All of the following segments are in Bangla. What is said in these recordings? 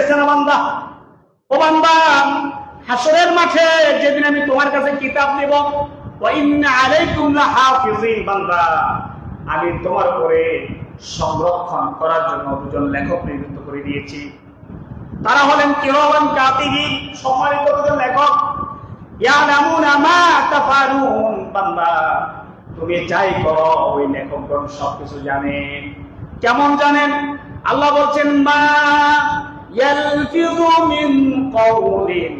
বান্দা, ও বান্দা, হাসরের মাঠে যেদিন আমি তোমার কাছে কিতাব নেব, ওয়া ইন্না আলাইকুম লাহাফিজিন, বান্দা আমি তোমার উপরে সংরক্ষণ করার জন্য দুজন লেখক নিযুক্ত করে দিয়েছি। তারা হলেন কিরামান কাতিবিন, সম্মানিত দুজন লেখক। ইয়ালামুনা মা তাফআলুন, বান্দা তুমি যাই করো ওই লেখকগণ সবকিছু জানেন। কেমন জানেন? আল্লাহ বলছেন মা ইয়ালফিযু মিন কাওলিন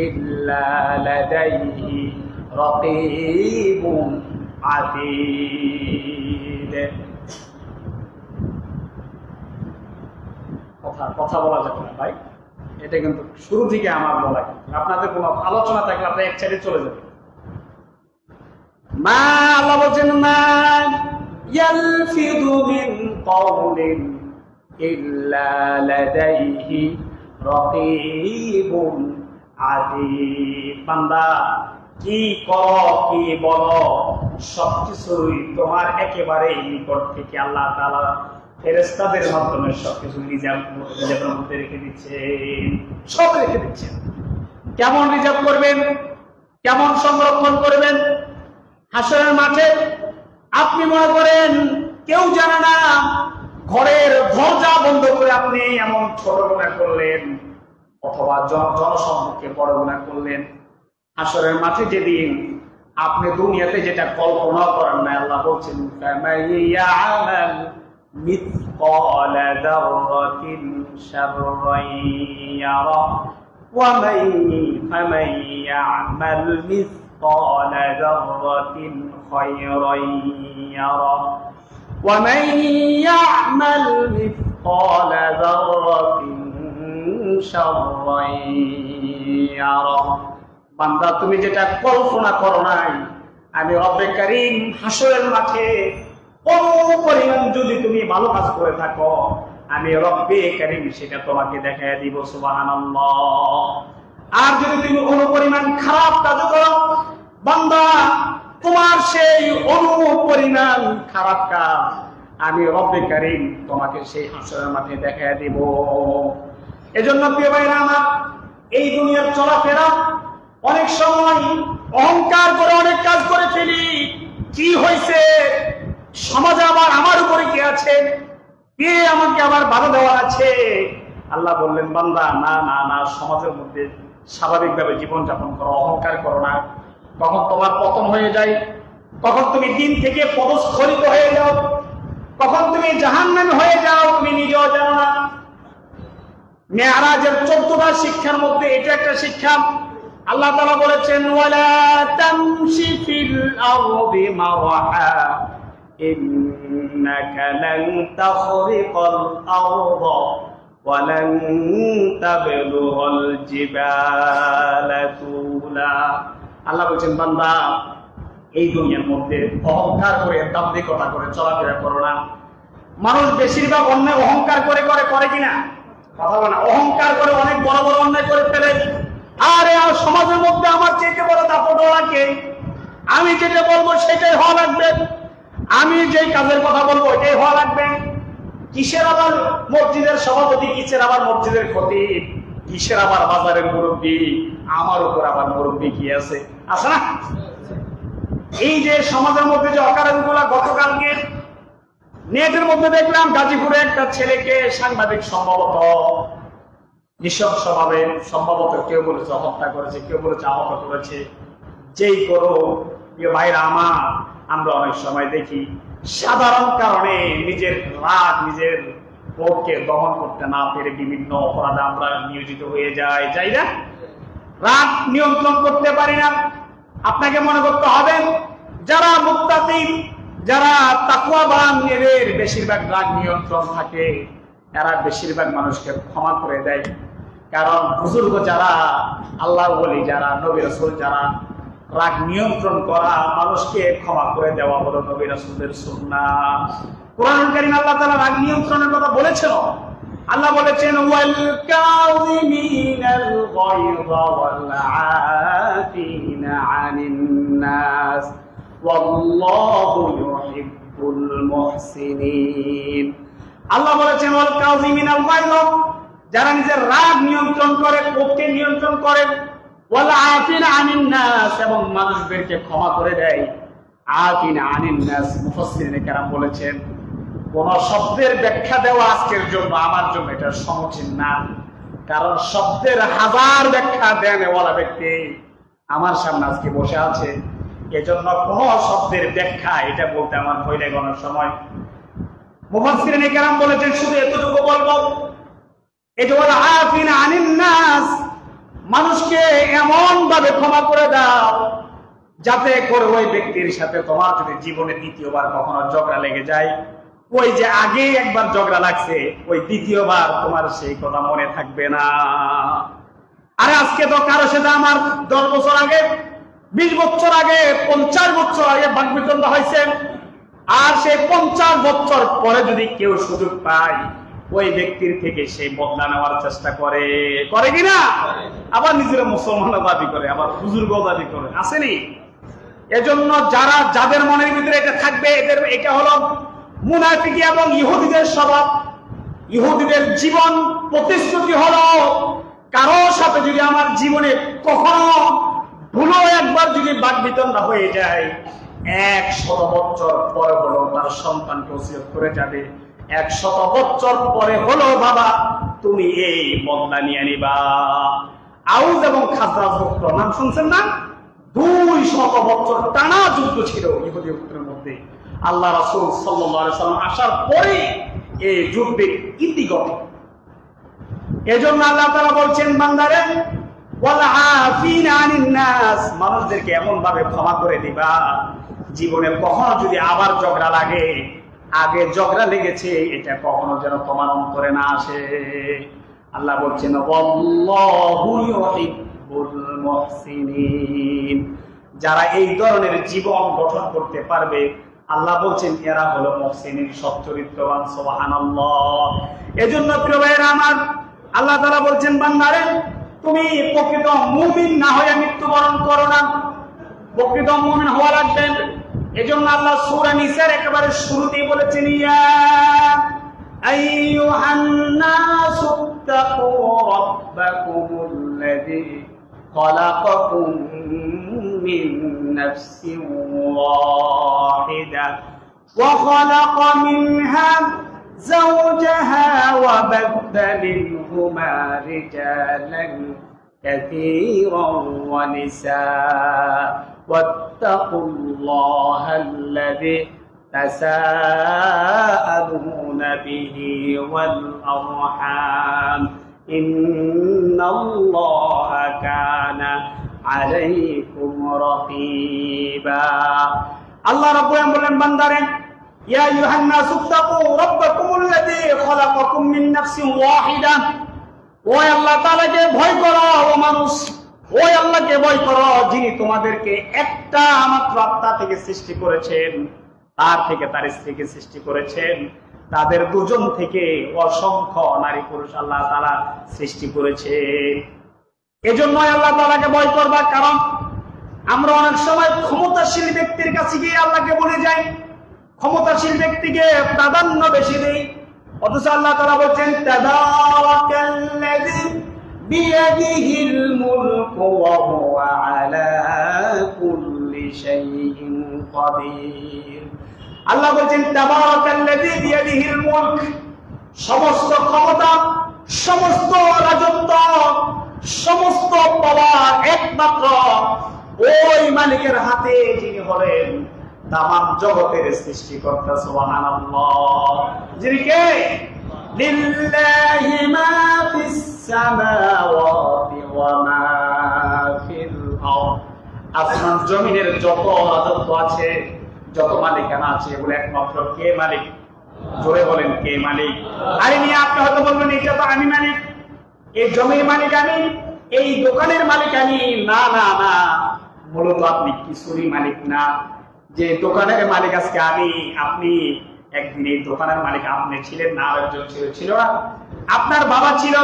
ইল্লা লাদাইহি রাকীবুন আতীদ। কথা বলা যাবে না ভাই, এটা কিন্তু শুরু থেকে আমার বলা। আপনাদের কোনো আলোচনা থাকলে আপনি এক সাইডে চলে যাবেন। মা, আল্লাহ বলছেন মা ইয়ালফিযু মিন কাওলিন ইল্লা লাদাইহি রাকীবুন আতীদ, বান্দা কি করো কি বলো সবকিছুই তোমার একেবারে নিকট থেকে আল্লাহ তাআলা ফেরেশতাদের মাধ্যমে সবকিছু রিজার্ভের মধ্যে রেখে দিচ্ছেন, সব রেখে দিচ্ছেন। কেমন রিজার্ভ করবেন, কেমন সংরক্ষণ করবেন? হাসরের মাঠে আপনি মনে করেন কেউ জানে না, ঘরের দরজা বন্ধ করে আপনি এমন ছোট গুনাহ করলেন অথবা জনসম্মুখে বড় গুনাহ করলেন। হাসরের মাঠে যেদিন আপনি দুনিয়াতে যেটা কল্পনা করেন না, আল্লাহ বলছেন ফামাইয়া'মাল مثقال ذرة شرا يره فمن يعمل مثقال ذرة خيرا يره ومن يعمل مثقال ذرة شرا يره। বান্দা তুমি যেটা কল্পনা করো নাই, আমি রব্বে কারীম হাসরের মাঠে কোন পরিমাণ যদি তুমি ভালো কাজ করে থাকো, আমি রব্বে কারীম সেটা তোমাকে দেখায় দিব। সুবহানাল্লাহ। আর যদি তুমি কোন পরিমাণ খারাপ কাজ করো, বান্দা তোমার সেই পরিমাণ খারাপ কাজ আমি রব্বে কারীম তোমাকে সেই হাসরের মাঠে দেখায় দিব। এজন্য প্রিয় ভাইরা আমার, এই দুনিয়ার চলাফেরা অনেক সময় অহংকার করে অনেক কাজ করে ফেলি। কি হয়েছে, সমাজে আবার আমার উপরে কে আছে, কে আমাকে আবার বাধা দেওয়া আছে? আল্লাহ বললেন বান্দা না না না, সমাজের মধ্যে স্বাভাবিকভাবে জীবনযাপন করো, অহংকার করো না। কখন তোমার পতন হয়ে যায়, কখন তুমি দিন থেকে পদস্খলিত হয়ে যাও, কখন তুমি জাহান্নামী হয়ে যাও তুমি নিজেও জানো না। মেরাজের 14টা শিক্ষার মধ্যে এটা একটা শিক্ষা। আল্লাহ তাআলা বলেছেন ওয়ালা তামশি ফিল আরদি মারহা ইন্নাকা লান তাখরিকাল আরদা ওয়া লান তাবলুগাল জিবালা তুলা। আল্লাহ বলেছেন বান্দা এই দুনিয়ার মধ্যে অহংকার করে দাম্ভিকতা করে চলাফেরা করো না। মানুষ বেশিরভাগ অন্যায় অহংকার করে করে করে কিনা কথা বলে না, অহংকার করে অনেক বড় বড় অন্যায় করে ফেলে। আরে সমাজের মধ্যে আমার চেয়ে বড় দাপটওয়ালাকে, আমি যেটা বলবো সেটাই হওয়া লাগবে, আমি যেই কাজের কথা বলবো ওইটাই হওয়া লাগবে। কিসের আবার মসজিদের সভাপতি, কিসের আবার মসজিদের খতিব, কিসের আবার বাজারের মুরব্বী, আমার উপর আবার মুরব্বী কি আছে, আছে না? এই যে সমাজের মধ্যে যে অকারণগুলা, গতকালকে নেটের মধ্যে দেখলাম গাজীপুরে একটা ছেলেকে সাংবাদিক সম্ভবত নৃশংসভাবে, সম্ভবত কেউ বলেছে হত্যা করেছে, কেউ বলেছে আহত করেছে। যেই করো ভাইরা আমার, আমরা অনেক সময় দেখি সাধারণ কারণে নিজের রাগ, নিজের বোধকে দমন করতে না পেরে বিভিন্ন অপরাধে আমরা নিয়োজিত হয়ে যাই না? রাগ নিয়ন্ত্রণ করতে পারি না। আপনাকে মনে করতে হবে যারা মুত্তাকি, যারা তাকওয়াবান, এদের বেশিরভাগ রাগ নিয়ন্ত্রণ থাকে, এরা বেশিরভাগ মানুষকে ক্ষমা করে দেয়। কারণ বুজুর্গ যারা, আল্লাহ ওলি যারা, নবী রাসূল যারা, রাগ নিয়ন্ত্রণ করা, মানুষকে ক্ষমা করে দেওয়া হলো নবী রাসূলের সুন্নাহ। কোরআনুল কারীম আল্লাহ তাআলা রাগ নিয়ন্ত্রণের কথা বলেছেন। আল্লাহ বলেছেন ওয়াল কাযিমিনাল গায়যা ওয়াল আফিনা আনিন নাস ওয়াল্লাহু ইউহিব্বুল মুহসিনিন। আল্লাহ বলেছেন ওয়াল কাযিমিনাল গায়যা, যারা নিজের রাগ নিয়ন্ত্রণ করে, কোপকে নিয়ন্ত্রণ করে, ওয়াল আফিনা আনিন নাস, এবং মানুষদেরকে ক্ষমা করে দেয়। আফিনা আনিন নাস, মুফাসসিরিনে কেরাম বলেছেন কোন শব্দের ব্যাখ্যা দেওয়া আজকের জন্য আমার জন্য এটা সমীচীন না, কারণ শব্দের হাজার ব্যাখ্যা দেন ওয়ালা ব্যক্তি আমার সামনে আজকে বসে আছে। এজন্য কোন শব্দের ব্যাখ্যা এটা বলতে আমার ভয় লাগে অনেক সময়। মুফাসসিরিনে কেরাম বলেছেন শুধু এতটুকু বলবো, এটা হলো আফিনা আনিন নাস, মানুষকে এমন ভাবে ক্ষমা করে দাও যাতে করে ওই ব্যক্তির সাথে তোমার যদি জীবনে দ্বিতীয়বার কখনো ঝগড়া লেগে যায়, ওই যে আগে একবার ঝগড়া লাগছে ওই দ্বিতীয়বার তোমার সেই কথা মনে থাকবে না। আরে আজকে তো কারো সাথে আমার 10 বছর আগে, 20 বছর আগে, 50 বছর আগে বাকবিতণ্ডা হয়েছে, আর সেই 50 বছর পরে যদি কেউ সুযোগ পায় ওই ব্যক্তির থেকে সেই বদলা নেওয়ার চেষ্টা করে, করে কিনা? আবার নিজেরা মুসলমান দাবি করে, আবার বুজুর্গ দাবি করে, আসেনি? এজন্য যাদের মনের ভিতরে এটা থাকবে, এদের এটা হলো মুনাফিকি এবং ইহুদিদের স্বভাব। ইহুদিদের জীবন প্রতিশ্রুতি হলো কারো সাথে যদি আমার জীবনে কখনো ভুলো একবার যদি বাকবিতণ্ডা হয়ে যায়, 100 বছর পরে হলো তার সন্তানকে ওসিয়ত করে যাবে, 100 বছর পরে হলো বাবা তুমি এই বদলা নিয়ে নিবা। আউস এবং খাজরাজ গোত্র নাম শুনছেন না? 200 বছর টানা যুদ্ধ ছিল ইহুদি গোত্রের মধ্যে। আল্লাহ রাসূল সাল্লাল্লাহু আলাইহি ওয়াসাল্লাম আসার পরে এই যুদ্ধের ইতি ঘটে। এজন্য আল্লাহ তাআলা বলছেন বান্দারে ওয়াল আফিনা আনিন নাস, মানুষদেরকে এমন ভাবে ক্ষমা করে দিবা জীবনে কখনো যদি আবার ঝগড়া লাগে, আগে ঝগড়া লেগেছে এটা কখনো যেন তোমার অন্তরে না আসে। আল্লাহ বলছেন ওয়াল্লাহু ইউহিব্বুল মুহসিনিন, যারা এই ধরনের জীবন গঠন করতে পারবে আল্লাহ বলছেন এরা হলো মুহসিনিন, সচ্চরিত্রবান। সুবহানাল্লাহ। এজন্য প্রিয় ভাইরা আমার, আল্লাহ তাআলা বলছেন বান্দারে তুমি প্রকৃত মুমিন না হয়ে মৃত্যুবরণ করো না, প্রকৃত মুমিন হওয়া লাগবে। এজন্য আল্লাহ সূরা নিসার একেবারে শুরুতেই বলেছেন ইয়া আইয়ুহান নাসু তাকু রাব্বাকুমুল্লাযী খালাকাকুম মিন নাফসিন ওয়াহিদা ওয়া খালাকা মিনহা زوجها وبث منهما رجالا كثيرا ونساء واتقوا الله الذي تساءلون به والأرحام إن الله كان عليكم رقيبا। الله رب العالمين بندره يا أيها الناس اتقوا ربكم الذي خلقكم من نفس واحدة। ও আল্লাহ তাআলাকে ভয় করো ও মানুষ, ওই আল্লাহকে ভয় করো যিনি তোমাদেরকে একটা মাত্র আত্মা থেকে সৃষ্টি করেছেন, তার থেকে তার স্ত্রীকে সৃষ্টি করেছেন, তাদের দুজন থেকে অসংখ্য নারী পুরুষ আল্লাহ তাআলা সৃষ্টি করেছেন। এজন্য আল্লাহ তাআলাকে ভয় করবা, কারণ আমরা অনেক সময় ক্ষমতাশীল ব্যক্তির কাছে গিয়ে আল্লাহকে বলে যাই, ক্ষমতাশীল ব্যক্তিকে প্রাধান্য বেশি দেই, অথচ আল্লাহ তাআলা বলছেন তাবারাকাল্লাযী বিয়াদিহিল মুলকু ওয়া হুয়া আলা কুল্লি শাইইন কাদির। আল্লাহ বলছেন তাবারাকাল্লাযী বিয়াদিহিল মুলক, সমস্ত ক্ষমতা, সমস্ত রাজত্ব, সমস্ত পাওয়ার একমাত্র ওই মালিকের হাতে, যিনি হলেন তামাম জগতের সৃষ্টিকর্তা। সুবহানাল্লাহ। যিনি কে? লিল্লাহি মা ফিস সামাওয়াতি ওয়া মা ফিল আরদ, আসমান জমিনের যত রাজত্ব আছে, যত মালিকানা আছে, এগুলো একমাত্র কে মালিক? জোরে বলেন কে মালিক? আরে নিয়ে আপনি হয়তো বলবেন এটা তো আমি মালিক, এই জমির মালিক আমি, এই দোকানের মালিক আমি। না না না, মূলত আপনি কিছুরই মালিক না। যে দোকানের মালিক আজকে আমি, আপনি একদিন এই দোকানের মালিক আপনি ছিলেন না, আরেকজন ছিল না? আপনার বাবা ছিল,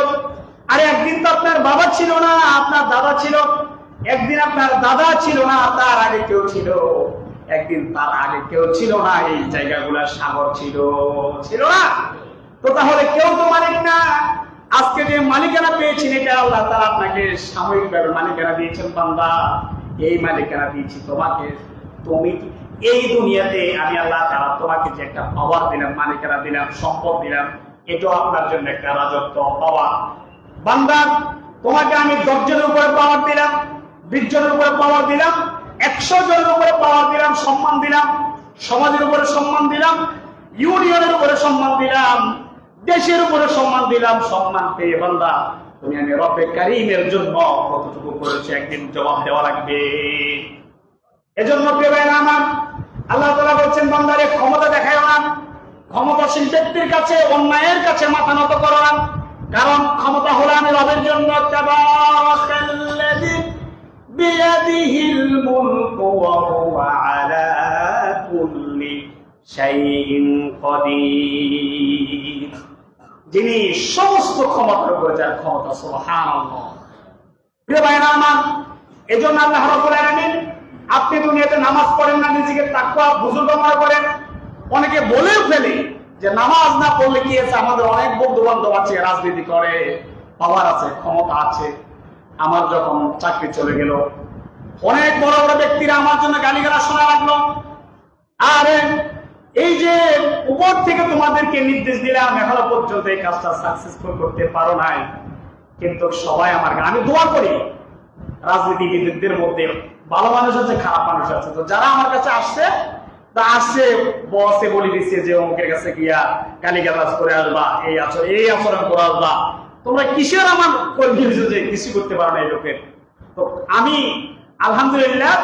আরে একদিন তো আপনার বাবা ছিল না, আপনার দাদা ছিল, একদিন আপনার দাদা ছিল না, তার আগে কেউ ছিল, একদিন তার আগে কেউ ছিল না, এই জায়গাগুলো সাগর ছিল, ছিল না? তো তাহলে কেউ তো মালিক না। আজকে যে মালিকানা পেয়েছেন এটা আল্লাহ তাআলা আপনাকে সাময়িকভাবে মালিকানা দিয়েছেন বান্দা, এই মালিকানা দিয়েছি তোমাকে। তুমি এই দুনিয়াতে আমি আল্লাহ তাআলা তোমাকে যে একটা পাওয়ার দিলাম, মালিকানা দিলাম, সম্পদ দিলাম, এটাও আপনার জন্য একটা রাজত্ব পাওয়ার। বান্দা তোমাকে আমি 10 জনের উপরে পাওয়ার দিলাম, 20 জনের উপরে পাওয়ার দিলাম, 100 জনের উপরে পাওয়ার দিলাম, সম্মান দিলাম, সমাজের উপরে সম্মান দিলাম, ইউনিয়নের উপরে সম্মান দিলাম, দেশের উপরে সম্মান দিলাম। সম্মান পেয়ে বান্দা তুমি আমি রব্বে কারীমের জন্য কতটুকু করেছে একদিন জবাব দেওয়া লাগবে। এজন্য প্রিয় ভাইরা আমার, আল্লাহ তাআলা বলছেন বান্দারে ক্ষমতা দেখায়ও না, ক্ষমতাশীল ব্যক্তির কাছে অন্যায়ের কাছে মাথা নত করো না, কারণ ক্ষমতা হলো আমি রবের জন্য। তাবারাকাল্লাযী বিয়াদিহিল মুলকু ওয়া হুয়া আলা কুল্লি শাইইন কাদির, যিনি সমস্ত ক্ষমতার উপরে যার ক্ষমতা। সুবহানাল্লাহ। প্রিয় ভাইরা আমার, এজন্য আল্লাহ রাব্বুল আলামিন, আপনি দুনিয়াতে নামাজ পড়েন না, নিজেকে তাকওয়া বুজুর্গমার করেন। অনেকে বলেও ফেলে যে নামাজ না পড়লে কি আছে, আমাদের অনেক বন্ধু বান্ধব আছে রাজনীতি করে, পাওয়ার আছে, ক্ষমতা আছে। আমার যখন চাকরি চলে গেল, অনেক বড় বড় ব্যক্তিরা আমার জন্য গালিগালাজ শোনা লাগলো। আর এই যে উপর থেকে তোমাদেরকে নির্দেশ দিলাম, এখনো পর্যন্ত এই কাজটা সাকসেসফুল করতে পারো নাই। কিন্তু সবাই আমার, আমি দোয়া করি রাজনীতিবিদদের মধ্যে ভালো মানুষ আছে, খারাপ মানুষ আছে। তো যারা আমার কাছে আসছে, তা আসছে বসে বলে দিচ্ছে যে অমুকের কাছে গিয়া গালিগালাজ করে আসবা, এই আচরণ করে আসবা। তোমরা কিসের আমার করে দিয়েছো যে কিছু করতে পারো না এই লোকের। তো আমি আলহামদুলিল্লাহ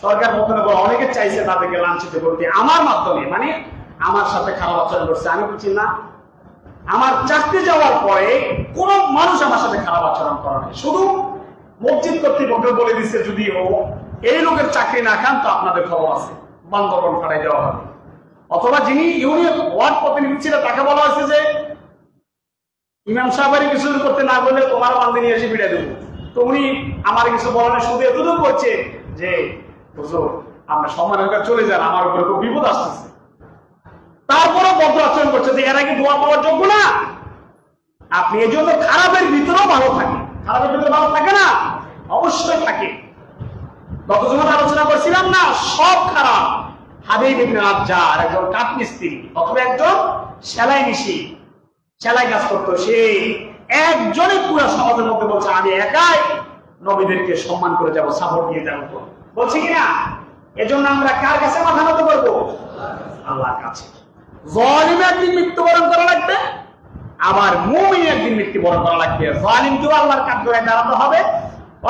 সরকার পক্ষ থেকে অনেকে চাইছে তাদেরকে লাঞ্ছিত করতে আমার মাধ্যমে, মানে আমার সাথে খারাপ আচরণ করছে। আমি বলছি না, আমার চাকরি যাওয়ার পরে কোন মানুষ আমার সাথে খারাপ আচরণ করে নাই। শুধু মসজিদ কর্তৃপক্ষ বলে দিচ্ছে যদিও এই লোকের চাকরি না খান তো আপনাদের খবর আছে, বান্দরবন পাঠাই দেওয়া হবে। অথবা যিনি ইউনিয়ন ওয়ার্ড প্রতিনিধি ছিল তাকে বলা হয়েছে যে ইমাম সাহেবের কিছু করতে না বললে তোমার বান্ধে নিয়ে এসে ফিরে দেবো। তো উনি আমার কিছু বলার শুধু এতটুকু করছে যে হুজুর আপনি সম্মানের কাছে চলে যান, আমার উপরে খুব বিপদ আসতেছে। তারপরে বদ্ধ আচরণ করছে যে এরা কি দোয়া পাওয়ার যোগ্য না। আপনি এই জন্য খারাপের ভিতরেও ভালো থাকে, খারাপের ভিতরে ভালো থাকে না, অবশ্যই থাকে। গত জন্য আলোচনা করছিলাম না, সব খারাপ। হাবিব ইবনে নাজ্জার একজন কাঠমিস্ত্রি অথবা একজন সেলাই মেশিন, সেলাই কাজ করতো, সে একজনই পুরো সমাজের মধ্যে বলছে আমি একাই নবীদেরকে সম্মান করে যাব, সাপোর্ট দিয়ে যাবো, বলছি কিনা? এজন্য আমরা কার কাছে মাথা নত করবো? আল্লাহর কাছে। জালিম একদিন মৃত্যুবরণ করা লাগবে, আবার মুমিন একদিন মৃত্যুবরণ করা লাগবে। জালিমকেও আল্লাহর কাঠগড়ায় দাঁড়াতে হবে।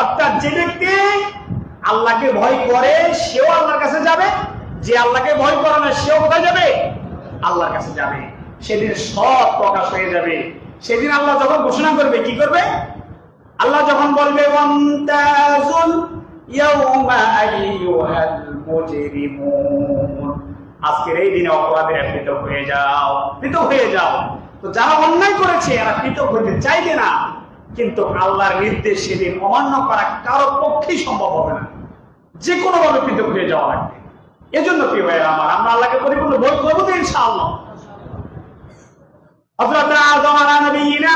অর্থাৎ যে ব্যক্তি আল্লাহকে ভয় করে সেও আল্লাহর কাছে যাবে, যে আল্লাহকে ভয় করে না সেও কোথায় যাবে? আল্লাহর কাছে যাবে। সেদিন সব প্রকাশ হয়ে যাবে। সেদিন আল্লাহ যখন ঘোষণা করবে, কি করবে? আল্লাহ যখন বলবে ওয়ান্তাজুল ইয়াউমা আইয়ুহাল মুজরিমুন, আজকের এই দিনে অপরাধীরা পৃথক হয়ে যাও, পৃথক হয়ে যাও। তো যারা অন্যায় করেছে এরা পৃথক হইতে চাইবে না, কিন্তু আল্লাহর নির্দেশ সেদিন অমান্য করা কারো পক্ষেই সম্ভব হবে না, যে কোনো ভাবে পৃথক হয়ে যাওয়া লাগবে। এজন্য কি ভাই আমার, আমরা আল্লাহকে পরিপূর্ণ ভয় করবো তো ইনশাআল্লাহ। হযরত আদম আলাইহিস নবিয়িনা,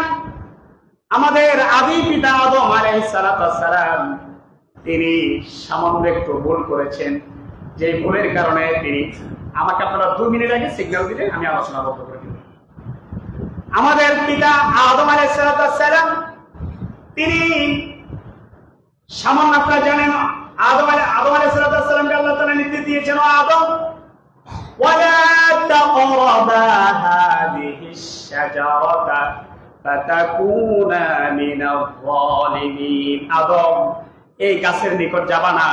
আমাদের আদি পিতা আদম আলাইহিস সালাম, তিনি সামান্য একটু ভুল করেছেন। যে ভুলের কারণে তিনি, আমাকে আপনারা 2 মিনিট আগে সিগন্যাল দিলে আমি আলোচনা করতে পারি। আমাদের পিতা আদম আলাইহিস সালাম, তিনি সামান্য, আপনারা জানেন আদম আলাইহিস সালামকে আল্লাহ তাআলা নির্দেশ দিয়েছেন আদম ওয়ালা তাকরাবা হাদিহিস শাজারাতা ফাতাকুনা মিনাল যালিমিন, আদম এই গাছের নিকট যাবা না,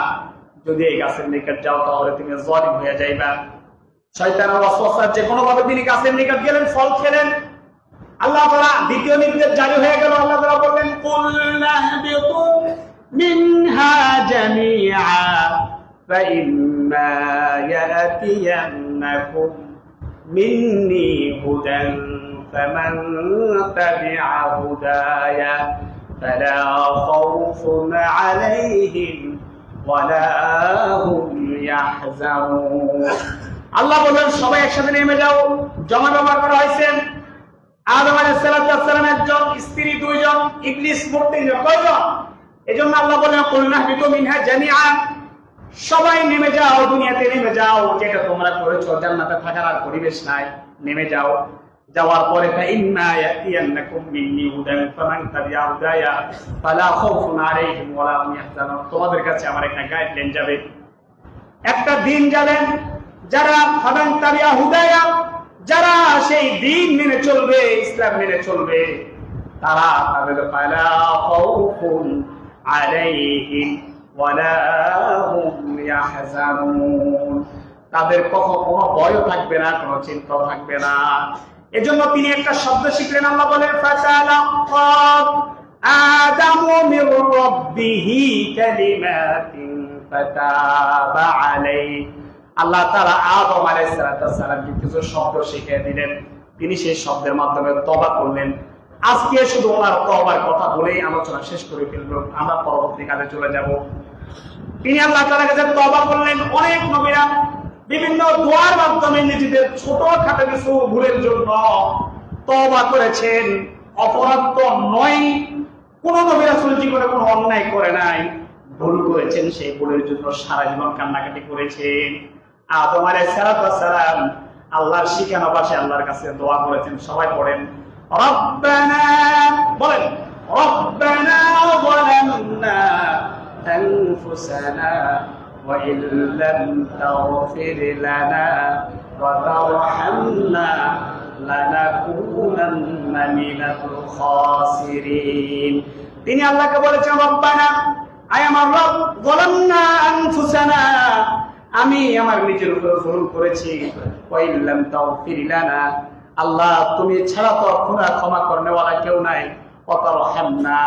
যদি এই গাছের নিকট যাও তাহলে তুমি জালিম হয়ে যাইবা। শয়তানের ওয়াসওয়াসা যে কোনো ভাবে তিনি গাছের নিকট গেলেন, ফল খেলেন। আল্লাহ তাআলা দ্বিতীয় নির্দেশ জারি হয়ে গেল। আল্লাহ তাআলা বললেন কুলনা হাবিতু মিনহা জামিআ ফাইম্মা ইয়াতিয়ান্নাকুম মিন্নি হুদান ফামান তাবিআ হুদায়া ফালা খাউফুন আলাইহিম ওয়ালা হুম ইয়াহজানুন। আল্লাহ বলেন সবাই একসাথে নেমে যাও। জমা ব্যবহার করা হয়েছে। আদম আলাইহিস সালাম একজন, স্ত্রী দুইজন, ইবলিস মোট তিনজন। কয়জন? এজন্য আল্লাহ বলেন কুলনা বিতু মিনহা জামিআন, সবাই নেমে যাও, দুনিয়াতে নেমে যাও, যেটা তোমরা করেছো জান্নাতে থাকার আর পরিবেশ নাই, নেমে যাও। যাওয়ার পরে ইন্না ইয়াতিয়ান্নাকুম মিন্নি হুদান ফামান তাবিআ হুদায়া ফালা খাউফুন আলাইহিম ওয়া লা হুম ইয়াহজানুন। তোমাদের কাছে আমার একটা গাইডলাইন যাবে, একটা দিন যাবেন, যারা ফামান তাবিআ হুদায়া, যারা সেই দিন মেনে চলবে, ইসলাম মেনে চলবে, তারা তাদের ফালা খাউফুন আলাইহিম ওয়া লা হুম ইয়াহজানুন, তাদের কোনো ভয় থাকবে না, কোনো চিন্তা থাকবে না। এজন্য তিনি একটা শব্দ শিখলেন, আল্লাহ বলেন ফাতালাক্কা আদামু মির রাব্বিহি কালিমাতিন ফাতাবা আলাইহি। আল্লাহ তাআলা আদম আলাইহিস সালামকে কিছু শব্দ শিখিয়ে দিলেন, তিনি সেই শব্দের মাধ্যমে তওবা করলেন। আজকে শুধু ওনার তওবার কথা বলেই আলোচনা শেষ করে ফেলব, আমরা পরবর্তী কাজে চলে যাব। তিনি আল্লাহ তাআলার কাছে তওবা করলেন। অনেক নবীরা বিভিন্ন দোয়ার মাধ্যমে নিজেদের ছোটখাটো কিছু ভুলের জন্য তওবা করেছেন। অপরাধ তো নয়, কোন নবী রাসূল জীবনে কোনো অন্যায় করে নাই, ভুল করেছেন, সেই ভুলের জন্য সারা জীবন কান্নাকাটি করেছেন। আদম আলাইহিস সালাম আল্লাহর শিখানো ভাষায় আল্লাহর কাছে দোয়া করেছেন। সবাই পড়েন রব্বানা, বলেন রব্বানা যালামনা আনফুসানা وإن لم تغفر لنا وترحمنا لنكونن من الخاسرين। তিনি আল্লাহকে বলেছেন রব্বানা, আয় আমার রব, যালামনা আনফুসানা, আমি আমার নিজের উপর জুলুম করেছি, ওয়া ইন লাম তাগফির লানা, আল্লাহ তুমি ছাড়া তো ক্ষমা করনেওয়ালা কেউ নাই, ওয়া তারহামনা,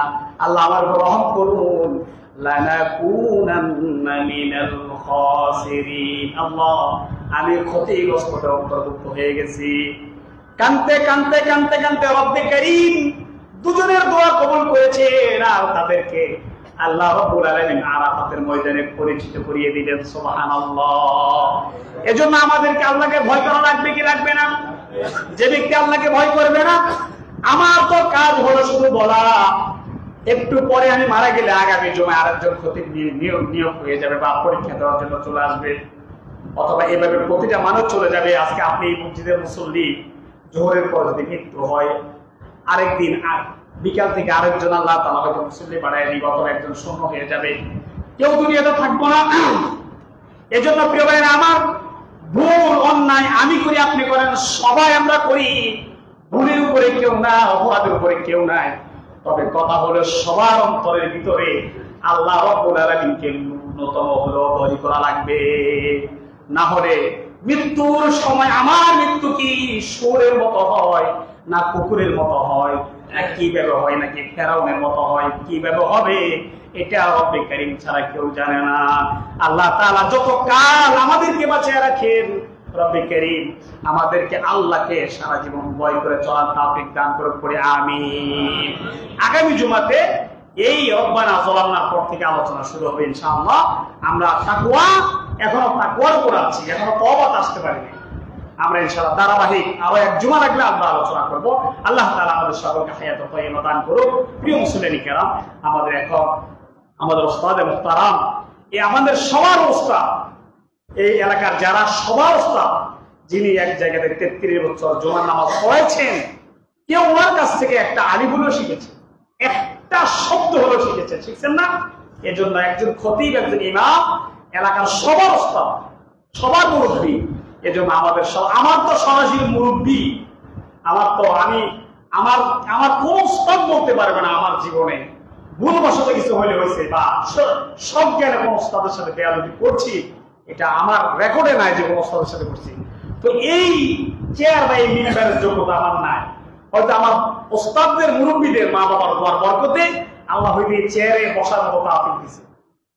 আল্লাহ আমার উপর রহম করুন, লানাকুনান্না মিনাল খাসিরিন, আল্লাহ আমি ক্ষতিগ্রস্তদের অন্তর্ভুক্ত হয়ে গেছি। কানতে কানতে কানতে কানতে রব্বে কারীম দুজনের দোয়া কবুল করেছেন, আর তাদেরকে আল্লাহ রাব্বুল আলামিন আরাফাতের ময়দানে পরিচিত করিয়ে দিলেন। সুবহানাল্লাহ। এজন্য আমাদেরকে আল্লাহকে ভয় করা লাগবে কি লাগবে না? যে ব্যক্তি আল্লাহকে ভয় করবে না, আমার তো কাজ হলো শুধু বলা, একটু পরে আমি মারা গেলে আগামী জমায় আরেকজন খতিব নিয়োগ হয়ে যাবে বা পরীক্ষা দেওয়ার জন্য চলে আসবে, অথবা এভাবে প্রতিটা মানুষ চলে যাবে। আজকে আপনি মসজিদের মুসল্লি, জোহরের পর যদি মৃত্যু হয়, আরেকদিন বিকাল থেকে আরেকজন আল্লাহ তাআলা হয়তো মুসল্লি বাড়ায় দিবে, অথবা একজন শূন্য হয়ে যাবে, কেউ দুনিয়াতে থাকবো না। এজন্য প্রিয় ভাইরা আমার, ভুল অন্যায় আমি করি, আপনি করেন, সবাই আমরা করি, ভুলের উপরে কেউ না, অপরাধের উপরে কেউ নাই। তবে কথা হলো সবার অন্তরের ভিতরে আল্লাহ রাব্বুল আলামিনকে ন্যূনতম হলো ভয় করা লাগবে। না হলে মৃত্যুর সময় আমার মৃত্যু কি শুয়োরের মতো হয়, না কুকুরের মতো হয়, না কিভাবে হয়, নাকি ফেরাউনের মতো হয়, কিভাবে হবে এটা রব্বে কারীম ছাড়া কেউ জানে না। আল্লাহ তাআলা যত কাল আমাদেরকে বাঁচিয়ে রাখেন, রব্বে কারীম আমাদেরকে আল্লাহকে সারা জীবন ভয় করে চলার তৌফিক দান করুন, পড়ে আমিন। আগামী জুমাতে এই রব্বানা যালামনার পর থেকে আলোচনা শুরু হবে ইনশাআল্লাহ। আমরা তাকওয়া, এখনো তাকওয়ার উপর আছি, এখনো তওবাতে আসতে পারিনি। আমরা ইনশাআল্লাহ ধারাবাহিক আরো এক জুমা লাগলে আমরা আলোচনা করব। আল্লাহ তাআলা আমাদের সকলকে হায়াত ও তাইয়্যিবা দান করুন। প্রিয় মুসলিম কিরাম, আমাদের এখন আমাদের উস্তাদে মুহতারাম, এই আমাদের সবার উস্তাদ, এই এলাকার যারা সবার উস্তাদ, যিনি এক জায়গাতে 33 বছর জুমার নামাজ পড়াইছেন, কেউ ওনার কাছ থেকে একটা আলিফুলও শিখেছে, একটা শব্দ হলো শিখেছে, শিখছেন না? এজন্য একজন খতিব, একজন ইমাম এলাকার সবার উস্তাদ, সবার মুরব্বী। এজন্য আমাদের আমার তো সরাসরি মুরব্বী, আমার তো আমার কোন উস্তাদ বলতে পারবে না আমার জীবনে ভুলবশত কিছু হলে হয়েছে বা সব জ্ঞানে কোন উস্তাদের সাথে বেয়াদবি করছি, এটা আমার রেকর্ডে নাই যে কোন উস্তাদের সাথে করছি। তো এই চেয়ার বা এই মিম্বারের যোগ্যতা আমার নাই। হয়তো আমার উস্তাদদের মুরব্বীদের মা বাবার দোয়ার বরকতে আল্লাহ হয়তো এই চেয়ারে বসার মতো তৌফিক দিয়েছে।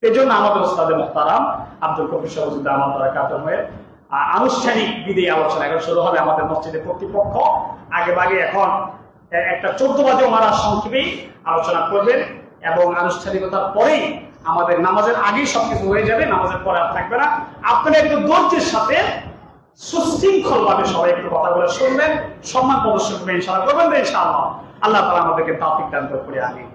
এই জন্য আমাদের উস্তাদে মুহতারাম আব্দুল কবির সাহেব আমার দ্বারা কাতর হয়ে আনুষ্ঠানিক বিদায়ী আলোচনা এখন শুরু হবে। আমাদের মসজিদের কর্তৃপক্ষ আগে বাগে এখন একটা 14 বাজে ওনারা সংক্ষেপেই আলোচনা করবেন, এবং আনুষ্ঠানিকতার পরেই আমাদের নামাজের আগেই সবকিছু হয়ে যাবে, নামাজের পরে আর থাকবে না। আপনারা একটু ধৈর্যের সাথে সুশৃঙ্খল ভাবে সবাই একটু কথাগুলো শুনবেন, সম্মান প্রদর্শন করবেন, ইনশাআল্লাহ করবেন, ইনশাআল্লাহ আল্লাহ তাআলা আমাদেরকে তৌফিক দান করুন। আমিন।